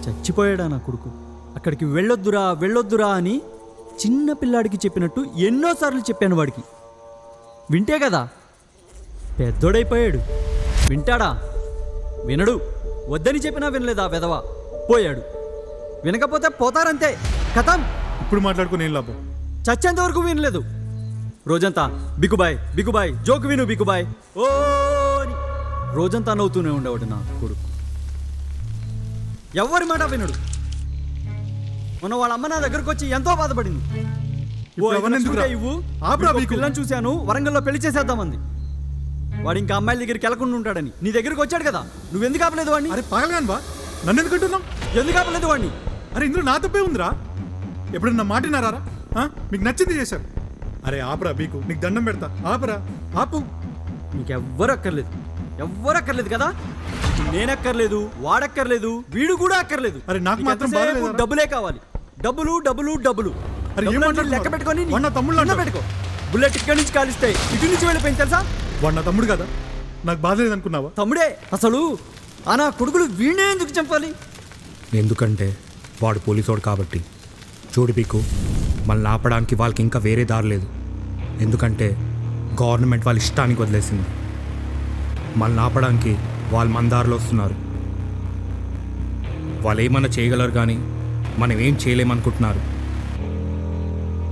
చచ్చిపోయాడా నా కొడుకు. అక్కడికి వెళ్ళొద్దురా వెళ్ళొద్దురా అని చిన్న పిల్లాడికి చెప్పినట్టు ఎన్నోసార్లు చెప్పాను వాడికి. వింటే కదా పెద్దోడైపోయాడు. వింటాడా? వినడు. వద్దని చెప్పినా వినలేదా వెధవ. పోయాడు. వినకపోతే పోతారంతే. కథం. ఇప్పుడు మాట్లాడుకుని ఏం లాభం? చచ్చేంత వరకు వినలేదు. రోజంతా బికుబాయ్ బికుబాయ్ జోకు విను బికుబాయ్ ఓ అని రోజంతా నవ్వుతూనే ఉండేవాడు నా కొడుకు. ఎవరి మాట వినడు. మొన్న వాళ్ళ అమ్మ నా దగ్గరకు వచ్చి ఎంతో బాధపడింది. ఇవ్వు పిల్లని చూశాను, వరంగల్లో పెళ్లి చేసేద్దామంది. వాడు ఇంకా అమ్మాయిల దగ్గరికి వెళ్ళకుండా ఉంటాడని నీ దగ్గరికి వచ్చాడు కదా, నువ్వెందుకు ఆపలేదు వాడిని? అరే పగలగాను బా, నన్ను ఎందుకు అంటున్నావు? ఎందుకు ఆపలేదు వాడిని? అరే ఇందులో నా తప్పే ఉందిరా. ఎప్పుడన్నా మాటినారా? మీకు నచ్చింది చేశారు. అరే ఆపరా బీకు, నీకు దండం పెడతా. ఆపరా, ఆపు. నీకెవ్వరు అక్కర్లేదు, ఎవ్వరు అక్కర్లేదు కదా. నేనక్కర్లేదు, వాడక్కర్లేదు, వీడు కూడా అక్కర్లేదు. అరే నాకు మాత్రం డబ్బులే కావాలి. డబ్బులు డబ్బులు డబ్బులు. లెక్క పెట్టుకొని తమ్ముడు పెట్టుకో. బుల్లెట్ ఇక్కడి నుంచి కాలిస్తే ఇటు నుంచి వెళ్ళిపోయింది తెలుసా? వాడు నా తమ్ముడు కదా, నాకు బాధ లేదనుకున్నావా? తమ్ముడే. అసలు ఆ నా కొడుకులు వీణే ఎందుకు చంపాలి? ఎందుకంటే వాడు పోలీసోడు కాబట్టి. చూడు పీకు, మనల్ని ఆపడానికి వాళ్ళకి ఇంకా వేరే దారి లేదు. ఎందుకంటే గవర్నమెంట్ వాళ్ళ ఇష్టానికి వదిలేసింది. మనల్ని ఆపడానికి వాళ్ళు మన దారిలో వస్తున్నారు. వాళ్ళు ఏమన్నా చేయగలరు కానీ మనం ఏం చేయలేమనుకుంటున్నారు.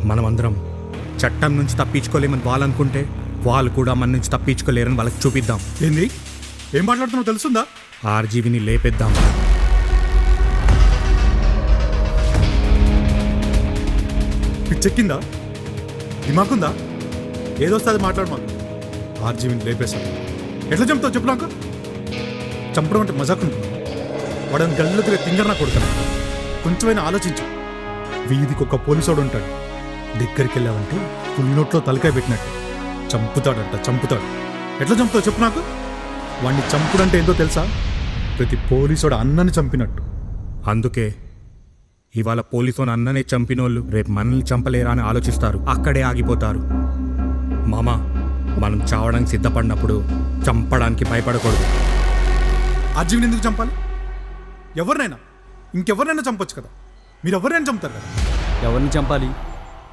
మనమందరం చట్టం నుంచి తప్పించుకోలేమని వాళ్ళు అనుకుంటే వాళ్ళు కూడా మన నుంచి తప్పించుకోలేరని వాళ్ళకి చూపిద్దాం. ఏంది? ఏం మాట్లాడుతున్నావు తెలుసుందా? ఆర్జీవిని లేపేద్దాం. పిచ్చెక్కిందా? దిమాకుందా? ఏదొస్తుంది మాట్లాడు. మాకు ఆర్జీవిని లేపేశాను. ఎట్లా చంపుతావు చెప్పు నాకు. చంపడం అంటే మజాకుంటున్నావు. వాడని గల్లుగా తింగర్ నా కొడుతాను. కొంచెమైనా ఆలోచించు. వీధికి ఒక పోలీసోడు ఉంటాడు. దగ్గరికి వెళ్ళావంటే పులి నోట్లో తలకాయ పెట్టినట్టు చంపుతాడంట, చంపుతాడు. ఎట్లా చంపుతావు చెప్పు నాకు. వాడిని చంపుడంటే ఏందో తెలుసా? ప్రతి పోలీసోడు అన్నని చంపినట్టు. అందుకే ఇవాళ పోలీసుని అన్ననే చంపినోళ్ళు రేపు మనల్ని చంపలేరా అని ఆలోచిస్తారు. అక్కడే ఆగిపోతారు. మామ, మనం చావడానికి సిద్ధపడినప్పుడు చంపడానికి భయపడకూడదు. ఆర్జీవిని ఎందుకు చంపాలి? ఎవరినైనా ఇంకెవరినైనా చంపొచ్చు కదా. మీరు ఎవరినైనా చంపుతారు కదా. ఎవరిని చంపాలి?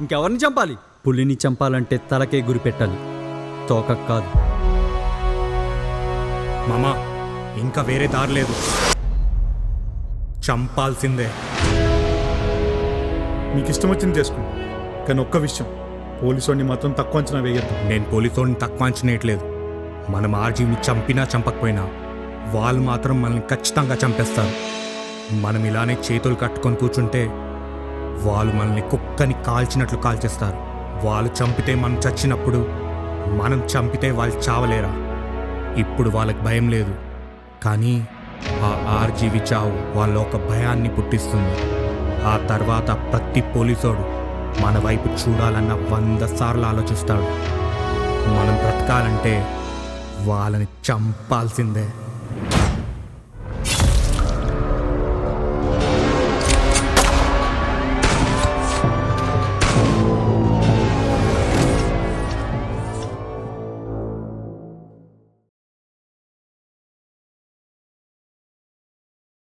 ఇంకెవరిని చంపాలి? పులిని చంపాలంటే తలకే గురి పెట్టాలి, తోక కాదు. మామ, ఇంకా వేరే దారి లేదు. చంపాల్సిందే. మీకు ఇష్టం వచ్చింది చేసుకోండి, కానీ ఒక్క విషయం, పోలీసుని మాత్రం తక్కువ అంచనా వేయద్దు. నేను పోలీసుని తక్కువ అంచనేయట్లేదు. మనం ఆర్జీవిని చంపినా చంపకపోయినా వాళ్ళు మాత్రం మనల్ని ఖచ్చితంగా చంపేస్తారు. మనం ఇలానే చేతులు కట్టుకొని కూర్చుంటే వాళ్ళు మనల్ని కుక్కని కాల్చినట్లు కాల్చేస్తారు. వాళ్ళు చంపితే మనం చచ్చినప్పుడు, మనం చంపితే వాళ్ళు చావలేరా? ఇప్పుడు వాళ్ళకి భయం లేదు, కానీ ఆ ఆర్జీవి చావు వాళ్ళ ఒక భయాన్ని పుట్టిస్తుంది. ఆ తర్వాత ప్రతి పోలీసోడు మన వైపు చూడాలన్న 100 సార్లు ఆలోచిస్తాడు. మనం బ్రతకాలంటే వాళ్ళని చంపాల్సిందే.